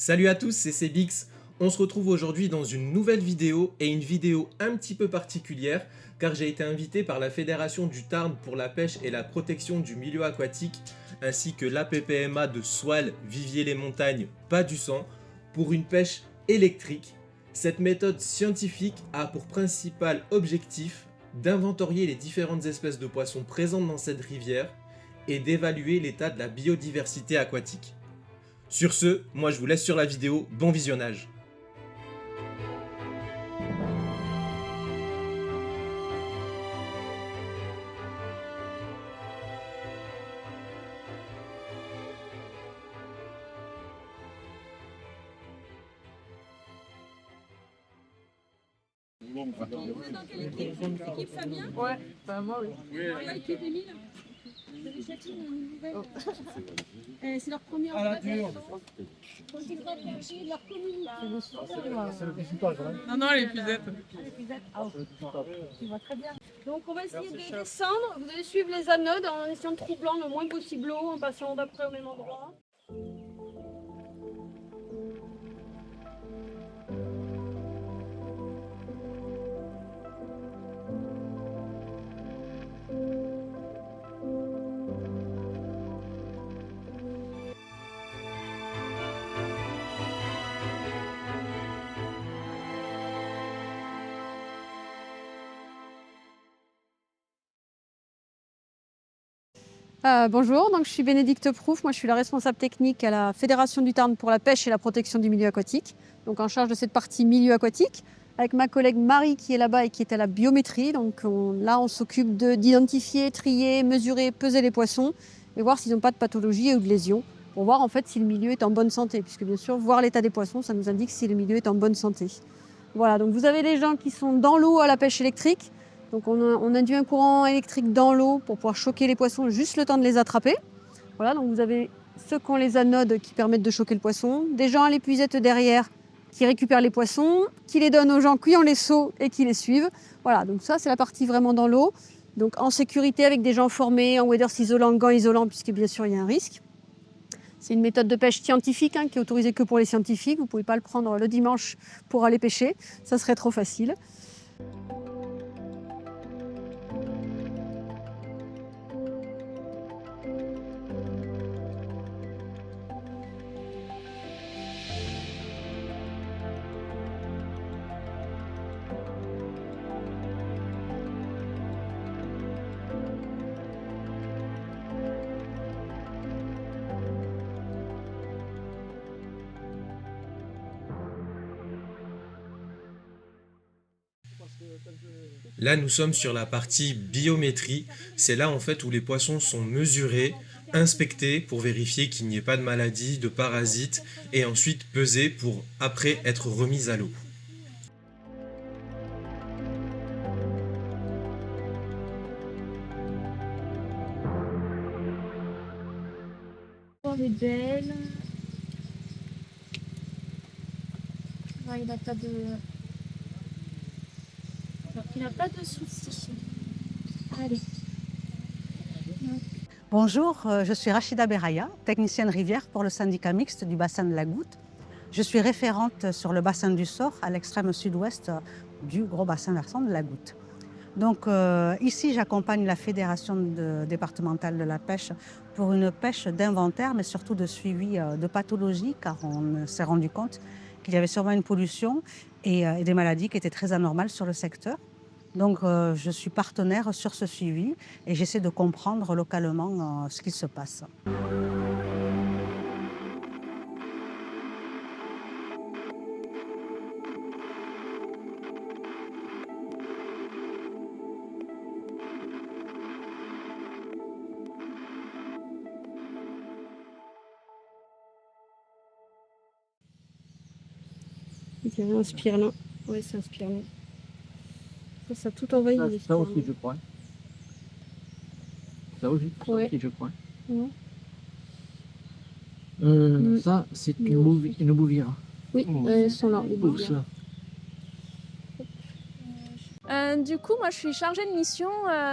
Salut à tous, c'est Cbix. On se retrouve aujourd'hui dans une nouvelle vidéo et une vidéo un petit peu particulière car j'ai été invité par la Fédération du Tarn pour la pêche et la protection du milieu aquatique ainsi que l'APPMA de Soile, Viviers-les-Montagnes, Bas du Sang pour une pêche électrique. Cette méthode scientifique a pour principal objectif d'inventorier les différentes espèces de poissons présentes dans cette rivière et d'évaluer l'état de la biodiversité aquatique. Sur ce, moi je vous laisse sur la vidéo, bon visionnage. Vous êtes dans quelle équipe? Équipe Fabien? Ouais, moi oui. Ouais, équipe Émile? Vous avez chacune une nouvelle? C'est leur première quand ils rentrent chercher leur communauté. Non, les puzettes. Tu vois très bien. Donc on va essayer de descendre. Vous allez suivre les anodes en essayant de troublant le moins possible l'eau, en passant d'après au même endroit. Bonjour, donc je suis Bénédicte Prouf, moi je suis la responsable technique à la Fédération du Tarn pour la pêche et la protection du milieu aquatique, donc en charge de cette partie milieu aquatique, avec ma collègue Marie qui est là-bas et qui est à la biométrie. Donc là on s'occupe d'identifier, trier, mesurer, peser les poissons et voir s'ils n'ont pas de pathologie ou de lésions, pour voir en fait si le milieu est en bonne santé, puisque bien sûr voir l'état des poissons ça nous indique si le milieu est en bonne santé. Voilà, donc vous avez les gens qui sont dans l'eau à la pêche électrique. Donc on induit un courant électrique dans l'eau pour pouvoir choquer les poissons juste le temps de les attraper. Voilà, donc vous avez ceux qui ont les anodes qui permettent de choquer le poisson, des gens à l'épuisette derrière qui récupèrent les poissons, qui les donnent aux gens qui ont les seaux et qui les suivent. Voilà, donc ça c'est la partie vraiment dans l'eau. Donc en sécurité avec des gens formés en waders isolants, gants isolants, puisque bien sûr il y a un risque. C'est une méthode de pêche scientifique qui est autorisée que pour les scientifiques. Vous ne pouvez pas le prendre le dimanche pour aller pêcher, ça serait trop facile. Là nous sommes sur la partie biométrie, c'est là en fait où les poissons sont mesurés, inspectés pour vérifier qu'il n'y ait pas de maladie, de parasites et ensuite pesés pour après être remis à l'eau. Les belles. Ouais, il n'a pas de soucis. Allez. Bonjour, je suis Rachida Beraya, technicienne rivière pour le syndicat mixte du bassin de la Goutte. Je suis référente sur le bassin du Sort, à l'extrême sud-ouest du gros bassin versant de la Goutte. Donc ici, j'accompagne la fédération départementale de la pêche pour une pêche d'inventaire, mais surtout de suivi de pathologie, car on s'est rendu compte qu'il y avait sûrement une pollution et des maladies qui étaient très anormales sur le secteur. Donc je suis partenaire sur ce suivi et j'essaie de comprendre localement ce qu'il se passe. C'est un spirelin. Oui, c'est un spirelin. Ça a tout envahi. Ça aussi, je crois. Ça aussi, ouais. je crois. Ouais. Ça, c'est une bouvière. Oui, elles sont là. Les bouvières. Du coup, moi, je suis chargée de mission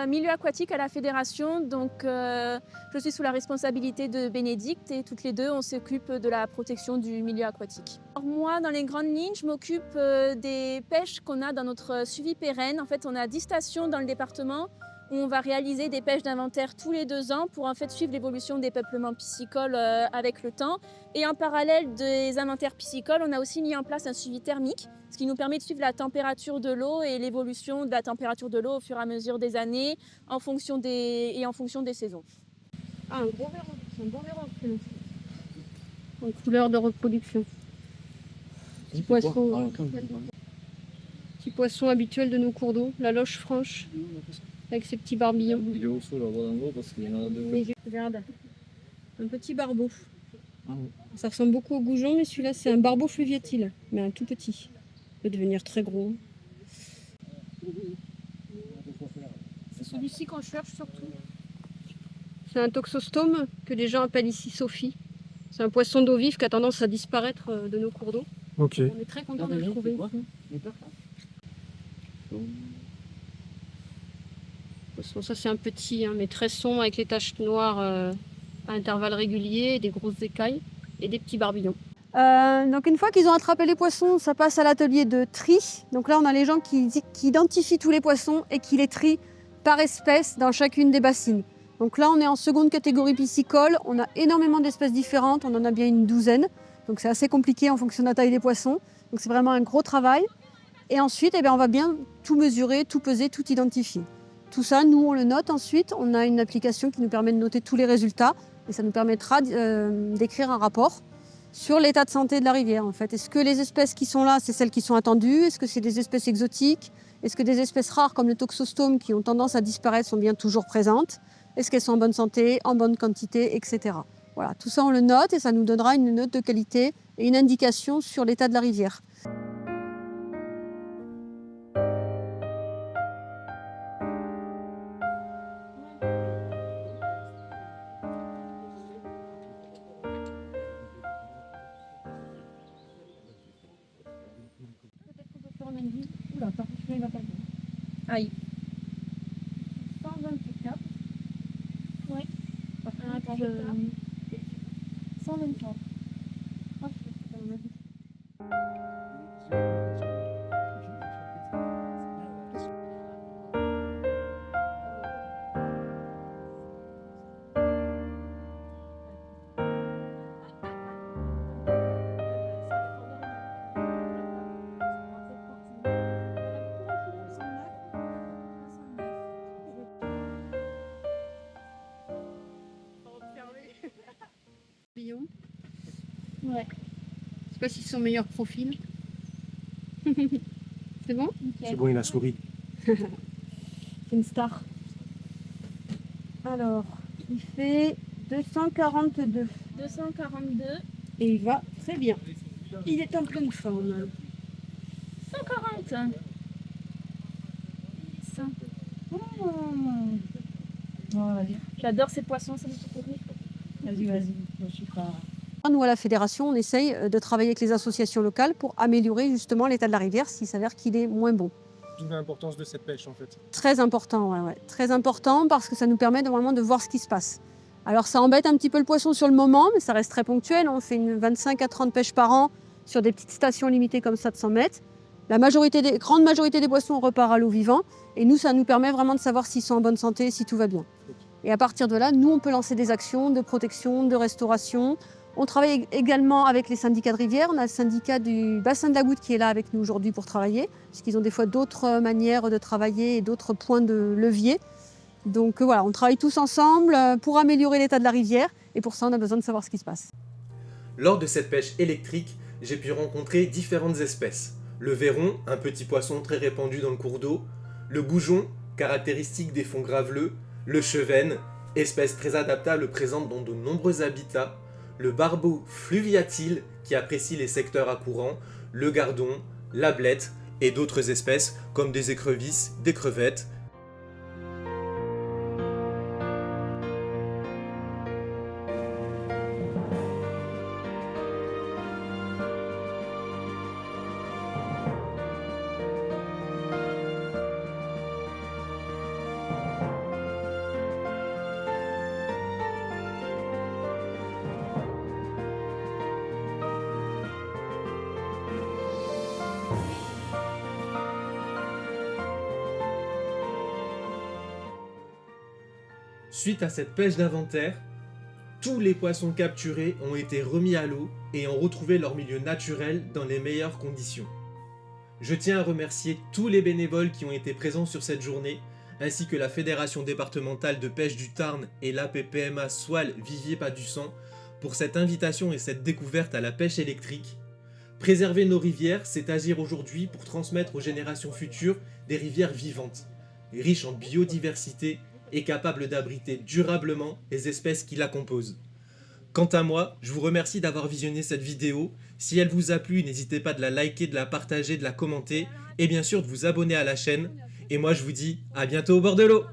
milieu aquatique à la Fédération. Donc, je suis sous la responsabilité de Bénédicte et toutes les deux, on s'occupe de la protection du milieu aquatique. Alors, moi, dans les grandes lignes, je m'occupe des pêches qu'on a dans notre suivi pérenne. En fait, on a 10 stations dans le département où on va réaliser des pêches d'inventaire tous les 2 ans pour en fait suivre l'évolution des peuplements piscicoles avec le temps. Et en parallèle des inventaires piscicoles, on a aussi mis en place un suivi thermique, ce qui nous permet de suivre la température de l'eau et l'évolution de la température de l'eau au fur et à mesure des années en fonction des saisons. Ah, un gros verre, c'est un bon verre en couleur de reproduction. Petit poisson, petit poisson habituel de nos cours d'eau, la loche franche, avec ses petits barbillons. Il est au sol là-bas dans l'eau parce qu'il y en a deux. Regarde, un petit barbeau. Ah oui. Ça ressemble beaucoup au goujon, mais celui-là c'est un barbeau fluviatile, mais un tout petit. Il peut devenir très gros. C'est celui-ci qu'on cherche surtout. C'est un toxostome que les gens appellent ici Sophie. C'est un poisson d'eau vive qui a tendance à disparaître de nos cours d'eau. Ok. On est très content de le trouver. Ça c'est un petit, hein, mais très sombre avec les taches noires à intervalles réguliers, des grosses écailles et des petits barbillons. Donc une fois qu'ils ont attrapé les poissons, ça passe à l'atelier de tri. Donc là on a les gens qui identifient tous les poissons et qui les trient par espèce dans chacune des bassines. Donc là on est en seconde catégorie piscicole, on a énormément d'espèces différentes, on en a bien une 12aine. Donc c'est assez compliqué en fonction de la taille des poissons. Donc c'est vraiment un gros travail. Et ensuite on va bien tout mesurer, tout peser, tout identifier. Tout ça, nous, on le note ensuite. On a une application qui nous permet de noter tous les résultats et ça nous permettra d'écrire un rapport sur l'état de santé de la rivière. En fait. Est-ce que les espèces qui sont là, c'est celles qui sont attendues? Est-ce que c'est des espèces exotiques? Est-ce que des espèces rares comme le toxostome qui ont tendance à disparaître sont bien toujours présentes? Est-ce qu'elles sont en bonne santé, en bonne quantité, etc. Voilà, tout ça, on le note et ça nous donnera une note de qualité et une indication sur l'état de la rivière. Oula, par contre, il va pas bien. Aïe. 124. Ouais. Attends, 124. Oh, ouais. Je sais pas si c'est son meilleur profil. C'est bon? Nickel. C'est bon, il a souri. C'est une star. Alors, il fait 242 242. et il va très bien. Il est en pleine forme. 140. Ça. J'adore ces poissons, ça me fait rire. Vas-y, je suis pas... Nous, à la Fédération, on essaye de travailler avec les associations locales pour améliorer justement l'état de la rivière s'il s'avère qu'il est moins bon. D'où l'importance de cette pêche en fait. Très important, ouais. Très important parce que ça nous permet vraiment de voir ce qui se passe. Alors ça embête un petit peu le poisson sur le moment, mais ça reste très ponctuel. On fait une 25 à 30 pêches par an sur des petites stations limitées comme ça de 100 mètres. La grande majorité des poissons repart à l'eau vivant et nous, ça nous permet vraiment de savoir s'ils sont en bonne santé, si tout va bien. Et à partir de là, nous, on peut lancer des actions de protection, de restauration. On travaille également avec les syndicats de rivière. On a le syndicat du bassin de la Goutte qui est là avec nous aujourd'hui pour travailler, puisqu'ils ont des fois d'autres manières de travailler et d'autres points de levier. Donc voilà, on travaille tous ensemble pour améliorer l'état de la rivière et pour ça, on a besoin de savoir ce qui se passe. Lors de cette pêche électrique, j'ai pu rencontrer différentes espèces. Le verron, un petit poisson très répandu dans le cours d'eau, le goujon, caractéristique des fonds graveleux, le chevenne, espèce très adaptable présente dans de nombreux habitats, le barbeau fluviatile qui apprécie les secteurs à courant, le gardon, la blette et d'autres espèces comme des écrevisses, des crevettes. Suite à cette pêche d'inventaire, tous les poissons capturés ont été remis à l'eau et ont retrouvé leur milieu naturel dans les meilleures conditions. Je tiens à remercier tous les bénévoles qui ont été présents sur cette journée, ainsi que la Fédération départementale de pêche du Tarn et l'APPMA Soile Vivier Pas du Sang pour cette invitation et cette découverte à la pêche électrique. Préserver nos rivières, c'est agir aujourd'hui pour transmettre aux générations futures des rivières vivantes, riches en biodiversité et capables d'abriter durablement les espèces qui la composent. Quant à moi, je vous remercie d'avoir visionné cette vidéo. Si elle vous a plu, n'hésitez pas de la liker, de la partager, de la commenter et bien sûr de vous abonner à la chaîne. Et moi je vous dis à bientôt au bord de l'eau.